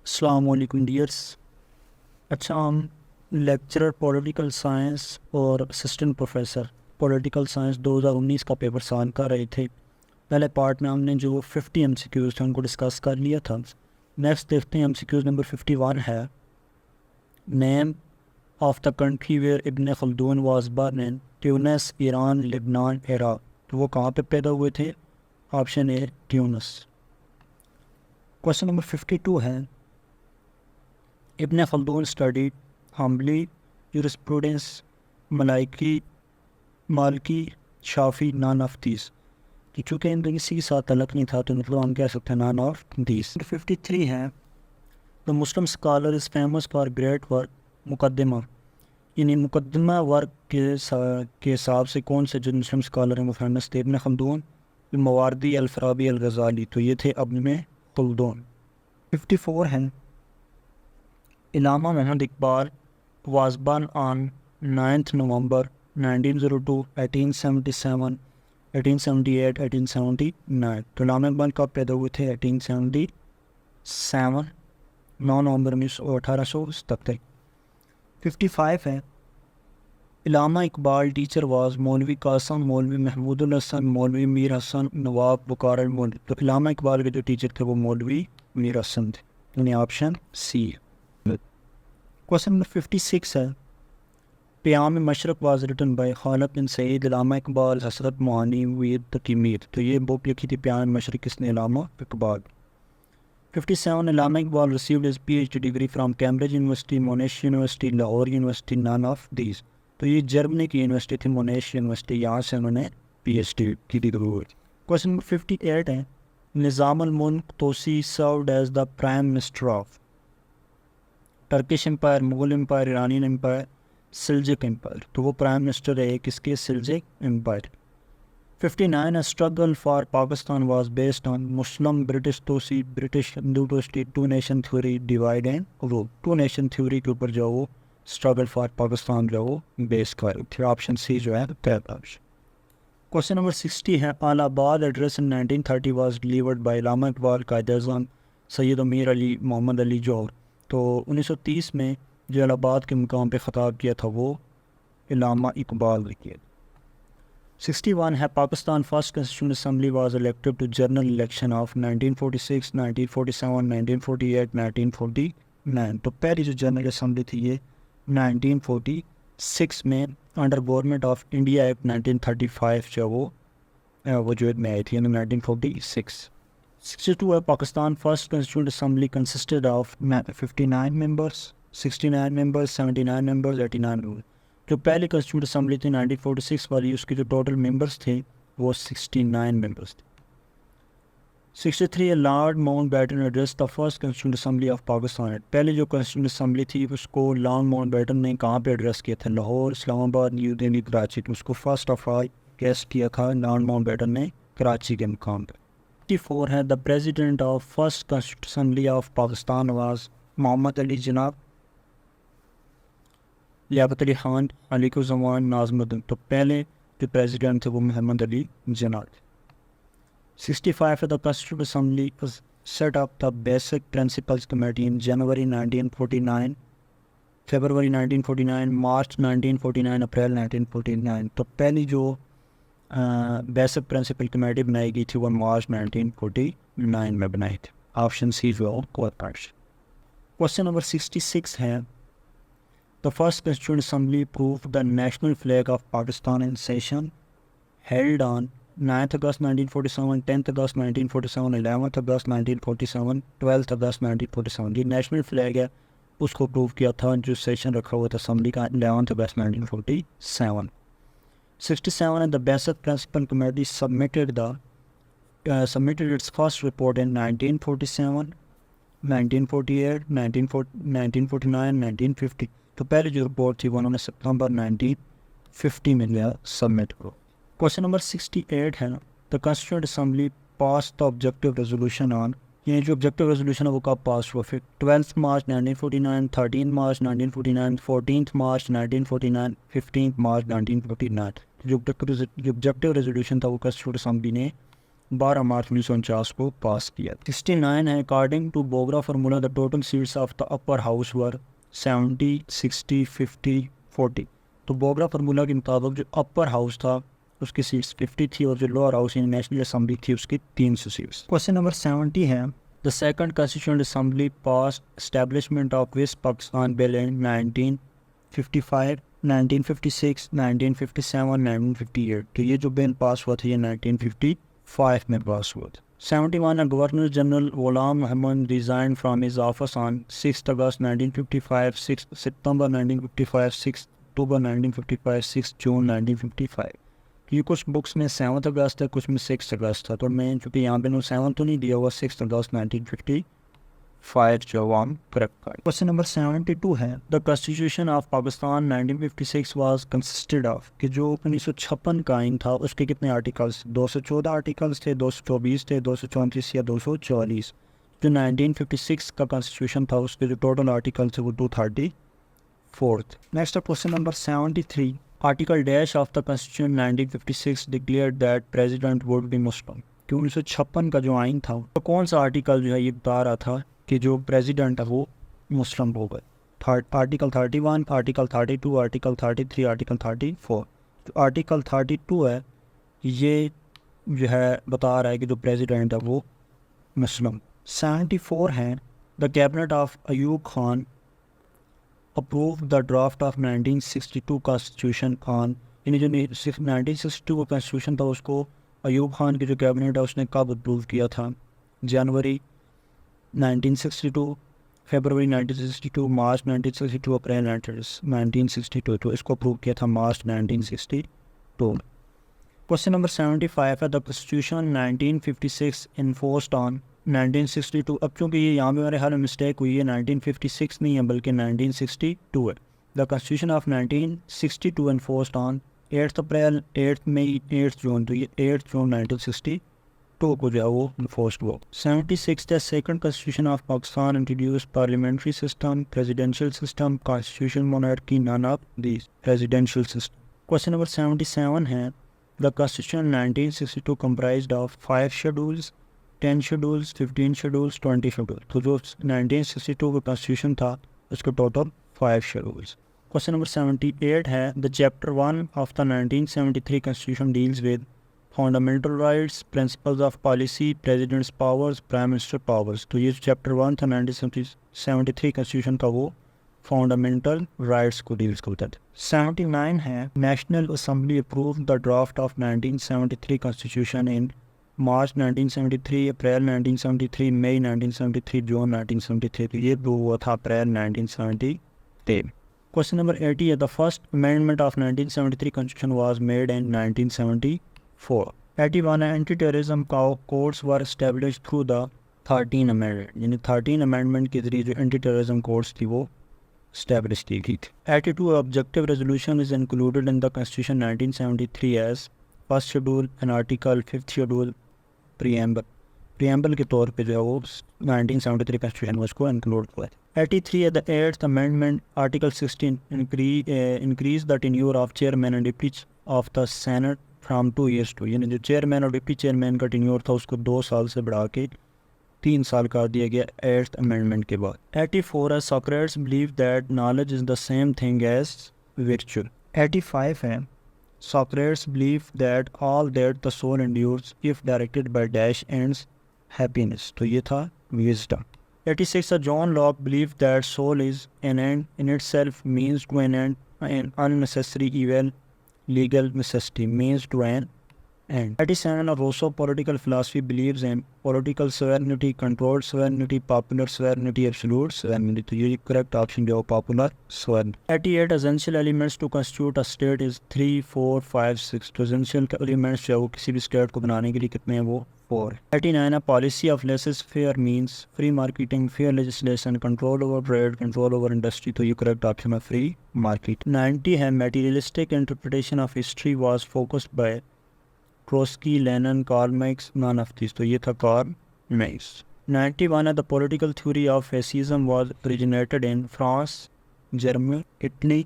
अस्सलाम वालेकुम डियर्स। अच्छा, हम लेक्चरर पॉलिटिकल साइंस और असिस्टेंट प्रोफेसर पॉलिटिकल साइंस 2019 का पेपर सॉल्व कर रहे थे। पहले पार्ट में हमने जो 50 एमसीक्यूज़ थे उनको डिस्कस कर लिया था। नेक्स्ट देखते हैं एमसीक्यूज़ नंबर 51 है, name of the country where Ibn Khaldun was born in, Tunis, Iran, Lebanon, Iraq. तो वो कहाँ पे पैदा हुए थे? Option A Tunis. Question number 52 है, Ibn Khaldun studied humbly jurisprudence, Malaiki, Maliki, Shafi, none of these. कि चूँकि इनका किसी के साथ तलक नहीं था तो मतलब हम कह सकते हैं none of these. 53 है, the Muslim scholar is famous for great work मुकदमा, यानी मुकदमा वर्क के हिसाब से कौन से जो मुस्लिम स्कॉलर हैं वो फेमस थे? इब्न खल्दून, मवारदी, अल-फराबी, अल-गज़ाली। तो ये थे इब्न खल्दून। 54 है, Ilama Muhammad Iqbal was born on 9th November 1902, 1877, 1878, 1879। तो इलामा इकबाल कब पैदा हुए थे? 1877, 9 नवंबर 1877। 55 है, इलामा इकबाल टीचर वाज मौलवी कासम, मौलवी महमूदुल हसन, मौलवी मीर हसन, नवाब बुकार मौलवी। तो इलामा इकबाल के जो टीचर थे वो मौलवी मीर हसन थे, यानी ऑप्शन सी। क्वेश्चन नंबर 56 है, क़याम मशरक़ वाज रिटन बाय खालिद बिन सईद, इलामा इकबाल, हसरत मोहानी, वीर तकीमीर। तो ये बुक लिखी थी क़याम मशरक़ किसने? Allama Iqbal. 57, Allama Iqbal received his PhD degree from Cambridge University, Munich University, Lahore University, none of these. तो ये जर्मनी की यूनिवर्सिटी थी मोनेश यूनिवर्सिटी, यहाँ से उन्होंने पीएचडी की डिग्री हुई। क्वेश्चन नंबर 58 है, Nizam al Mulk Tusi served as the prime minister of Turkish empire, Mughal empire, Iranian empire, Seljuk empire. तो वो प्राइम मिनिस्टर है किसके? Seljuk empire. 59, a struggle for Pakistan was based on Muslim British तोसी, British Hindu टोस्टी, two nation theory, divide and rule. Two nation theory के ऊपर जो वो स्ट्रगल फॉर पाकिस्तान जो वो बेस कर थे। ऑप्शन सी जो है थर्ड ऑप्शन। क्वेश्चन नंबर 60 है, Allahabad address in 1930 was delivered by Allama Iqbal, Quaid Azam Syed Ameer Ali Mohammad Ali जौहर। तो 1930 में जो इलाहाबाद के मुकाम पे ख़ताब किया था वो इलामा इकबाल ने किया। 61 है, Pakistan first constituent assembly was elected to general election of 1946, 1947, 1948, 1949। तो पहली जो जनरल असम्बली थी ये 1946 में under government of India act 1935 जो वो वजूद में आई थी, यानी 1946। 62 है, Pakistan first constituent assembly consisted of 59 members, 69 members, 79 members, 89 members. जो पहली कॉन्स्टिट्यूंट असम्बली थी 1946 वाली, उसके जो टोटल मेंबर्स थे वो 69 मेंबर्स थे। 63 है, Lord Mountbatten address the first constituent assembly of Pakistan. पहले जो कॉन्स्टिट्यूंट असम्बली थी उसको लॉर्ड माउंटबेटन ने कहाँ पे एड्रेस किया था? लाहौर, इस्लामाबाद, न्यू दिल्ली, कराची। तो उसको फर्स्ट ऑफ ऑल गेस्ट किया था लॉर्ड माउंटबेटन ने कराची के मुकाम पर। 54 है, the president of first constituent assembly of Pakistan was Mohammad Ali Jinnah, Liaquat Ali Khan, Ali ज़मान, नाज़मुद्दीन। तो पहले जो प्रेसिडेंट थे वो मोहम्मद अली जनाब। 65 है, the constituent assembly set up the basic principles committee in January 1949, February 1949, March 1949, April 1949। तो पहली जो बेसिक प्रिंसिपल कमेटी बनाई गई थी वो मार्च 1949 में बनाई थी। ऑप्शन सी जो क्वेश्चन नंबर 66 है, the first constituent assembly approved the national flag of Pakistan in session held on 9th August 1947, 10th August 1947, 11th August 1947, 12th अगस्त 1947। ये नेशनल फ्लैग है, उसको अप्रूव किया था जो सेशन रखा हुआ था असम्बली का 11th August 1947। 67 and the basic principal committee submitted its first report in 1947, 1948, 1949, 1950। तो पहले जो रिपोर्ट थी वो उन्होंने सितंबर 1950 में जो सबमिट करो। क्वेश्चन नंबर 68 है, the constituent assembly pass the objective resolution on. ये जो ऑब्जेक्टिव रेजोल्यूशन है वो कब पास हुआ? फिर 12 मार्च 1949, 13 मार्च 1949, 14 मार्च 1949, 15 मार्च 1949। जो ऑब्जेक्टिव रेजोल्यूशन था वो कॉन्स्टिट्यूंट असम्बली ने 12 मार्च 1949 को पास किया। 69 है, according to Bogra formula the total seats of the upper house were 70, 60, 50, 40। तो बोगरा फार्मूला के मुताबिक जो अपर हाउस था उसकी सीट्स 50 थी और जो लोअर हाउस यानी नेशनल असम्बली थी उसकी 300 सीट्स। क्वेश्चन नंबर 70 है, the second constituent assembly pass establishment of west Pakistan bill in 1955, 1956, 1957, 1958। तो ये जो बिल पास हुआ था ये 1955 में पास हुआ था। 71 governor general Ghulam Ahmad resign from his office on 6 August 1955, 6 September 1955, 6 October 1955, 6 June 1955। ये कुछ बुक्स में 7 अगस्त है, कुछ में 6 अगस्त था, तो मैं चूँकि यहाँ पे 7 तो नहीं दिया हुआ, 6 अगस्त 1955 जवाब करेक्ट। क्वेश्चन नंबर 72 है, the constitution of Pakistan 1956 was consisted of, कि जो 1956 का आइन था उसके कितने आर्टिकल्स, 214 आर्टिकल्स थे, 224 थे, 234 या 240। जो 1956 का कॉन्स्टिट्यूशन था उसके जो टोटल आर्टिकल्स थे वो 234। Next question number 73, article dash of the constitution 1956 declared that president would be Muslim. कि 1956 का जो आइन था तो कौन सा आर्टिकल जो है ये बता रहा था कि जो प्रेसिडेंट है वो मुस्लिम होगा। Article 31, article 32, article 33, article 34। तो आर्टिकल 32 है ये जो है बता रहा है कि जो प्रेसिडेंट है वो मुस्लिम। 74 है, the cabinet of Ayub Khan approve the draft of 1962 constitution on, यानी जो 1962 का कॉन्स्टिट्यूशन था उसको अयूब खान की जो कैबिनेट है उसने कब अप्रूव किया था, जनवरी 1962, फरवरी 1962, मार्च 1962, अप्रैल 1962। तो इसको अप्रूव किया था मार्च 1962। क्वेश्चन नंबर 75 है, द कॉन्स्टिट्यूशन 1956 इन्फोर्स्ड ऑन 1962। अब चूँकि ये यहाँ पे मेरे हाल में मिस्टेक हुई है, 1956 नहीं है बल्कि 1962 है। The constitution of 1962 enforced on 8 अप्रैल, 8 मई, 8 जून। तो ये 8 जून 1962 को जो है वो इन्फोर्स्ड हुआ। 76 the second constitution of Pakistan introduce parliamentary system, presidential system, constitution monarchy, none of this, presidential system. Question number 77 है, the constitution 1962 comprised of 5 schedules, 10 schedules, 15 schedules, 20 schedules। तो जो 1962 का कॉन्स्टिट्यूशन था उसके टोटल 5 schedules। क्वेश्चन नंबर 78 है, the chapter 1 of the 1973 constitution deals with fundamental rights, principles of policy, president's powers, prime minister powers. तो ये chapter 1 था 1973 constitution का वो फंडामेंटल राइट्स को डील्स करता है। 79 है, national assembly approve the draft of 1973 constitution in March 1973, April 1973, May 1973, June 1973। तो ये दो हुआ था अप्रैल 1973। क्वेश्चन नंबर 80 है, the first amendment of 1973 constitution was made in 1974। 81 है, anti terrorism courts were established through the 13 amendment, यानी 13 अमेंडमेंट के जरिए जो एंटी टेररिज्म कोर्ट्स थी वो established की गई थी। 82 objective resolution is included in the Constitution 1973 as first schedule and article 5th schedule preamble के तौर पे जो है वो 1973 Constitution में उसको include हुआ है। 83 है, the 8th amendment article 16 increase the tenure of chairman and deputy of the Senate from 2 years to, यानी जो चेयरमैन और डिप्टी चेयरमैन का टेन्योर था उसको 2 साल से बढ़ा के 3 साल कर दिया गया 8th अमेंडमेंट के बाद। 84 है, Socrates believe that knowledge is the same thing as virtual. 85 है, Socrates believe that all that the soul endures if directed by dash ends happiness. तो ये था विजडम। 86 है, John Locke believe that soul is an end in itself means to an end an unnecessary even legal necessity means to an and 87 Rousseau political philosophy believes in political sovereignty, controlled sovereignty, popular sovereignty, absolute sovereignty। तो ये correct option जो popular sovereignty। 88 essential elements to constitute a state is 3, 4, 5, 6। तो essential elements जो है वो किसी भी state को बनाने के लिए कितने हैं वो 4। 89 है, policy of laissez-faire means free marketing, fair legislation, control over trade, control over industry। तो ये correct option है free market। 90 है, materialistic interpretation of history was focused by Trotsky, Lenin, Karl Marx, none of these। तो ये था Karl Marx। 91 है, the political theory of fascism was originated in France, Germany, Italy,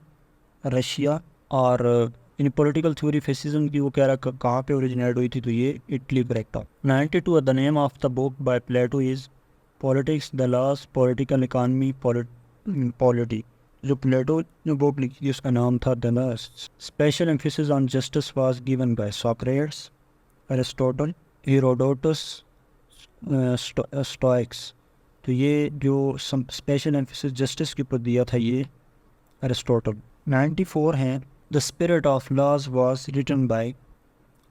Russia और इन political theory fascism की वो कह रहा कहाँ पे ओरिजिनेट हुई थी, तो ये इटली करेक्ट था। 92 the name of the book by Plato is Politics The Laws Political Economy Polity. जो प्लेटो जो बुक लिखी थी उसका नाम था The Laws. Special emphasis on justice was given by Socrates, Aristotle, Herodotus, Stoics. तो ये जो स्पेशल एम्फेसिस जस्टिस के ऊपर दिया था ये एरिस्टोटल। 94 हैं the spirit of laws was written by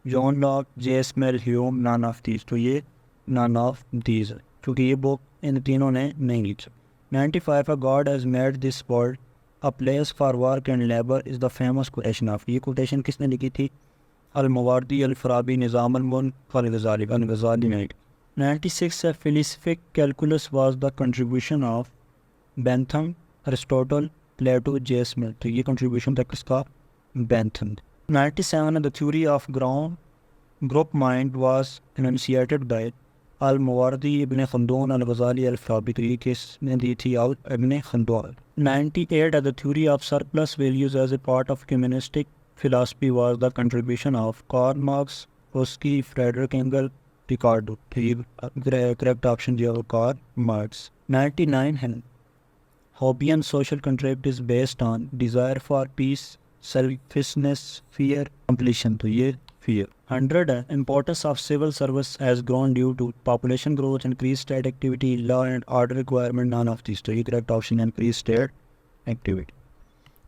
John Locke, J S. Mill, Hume, none of these. तो ये नन ऑफ दीज है क्योंकि ये बुक इन तीनों ने नहीं लिखी। 95 God has made this world a place for work and labour is the famous quotation of. ये कोटेशन किसने लिखी थी? अल-मवार्दी, अल-फराबी, निज़ाम अल-मुल्क, अल-गज़ाली ने। 96 है philosophic calculus was the contribution of Bentham, Aristotle, Plato, J S. Mill. तो ये कंट्रीब्यूशन था किसका? बेंथम। 97 है the theory of group mind was enunciated by Al Mawardi, Ibn Khaldun, Al Ghazali, Al Farabi. तो ये किसने दी थी? Ibn Khaldun. 98 है the theory of surplus values as a part of communistic philosophy was the contribution of Karl Marx, Trotsky, Friedrich Engels, Ricardo। Correct option दिया वो Karl Marx. 99 है Hobbian social contract is based on desire for peace, selfishness, fear, completion। तो ये fear। 100 है importance of civil service has grown due to population growth, increased state activity, law and order requirement, none of these। तो ये correct option है increased state activity।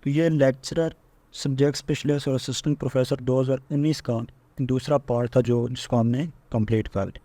तो ये lecturer, subject specialist और assistant professor 2019 का दूसरा part था जो जिसको हमने कंप्लीट कर लिया।